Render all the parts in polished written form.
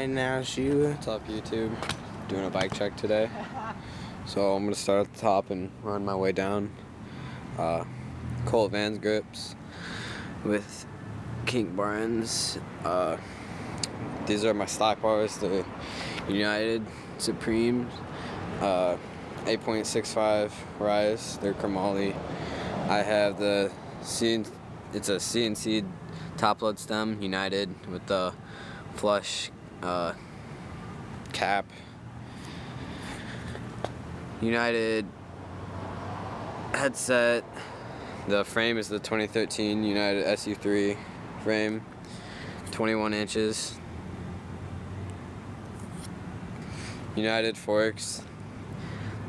Now shoe. What's up, YouTube? Doing a bike check today. So I'm gonna start at the top and run my way down. Colt Vans grips with Kink Barnes. These are my stock bars, the United Supreme 8.65 rise. They're chromoly. I have the it's a CNC top load stem, United, with the flush cap. United headset. The frame is the 2013 United SU3 frame, 21 inches. United forks,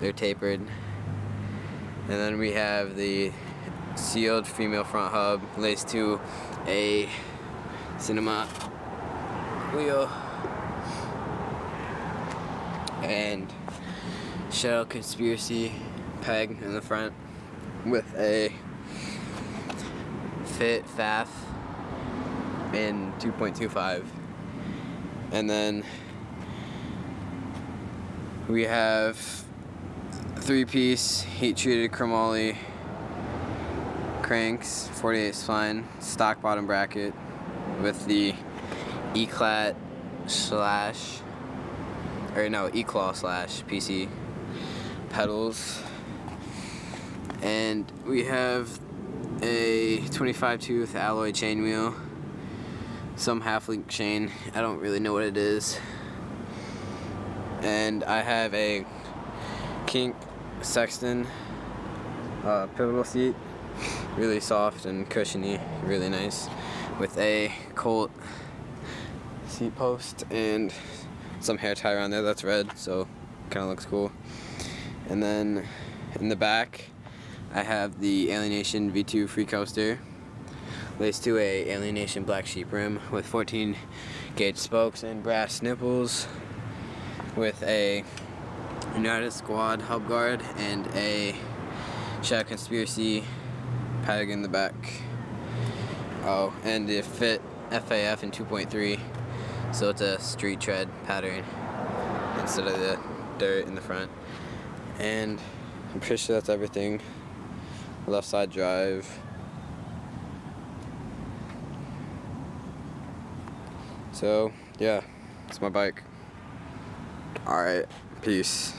they're tapered. And then we have the sealed female front hub laced to a Cinema wheel and Shell Conspiracy peg in the front with a Fit FAF in 2.25. And then we have 3-piece heat-treated chromoly cranks, 48 spline, stock bottom bracket with the E-Claw slash PC pedals. And we have a 25 tooth alloy chain wheel, some half-link chain, I don't really know what it is. And I have a Kink Sexton pivotal seat, really soft and cushiony, really nice, with a Colt seat post and some hair tie around there that's red, so kind of looks cool. And then in the back I have the Alienation V2 free coaster laced to a Alienation black sheep rim with 14 gauge spokes and brass nipples, with a United Squad hub guard and a Shell Conspiracy peg in the back. Oh, and the Fit FAF in 2.3, so it's a street tread pattern instead of the dirt in the front. And I'm pretty sure that's everything. Left side drive. So yeah, it's my bike. Alright, peace.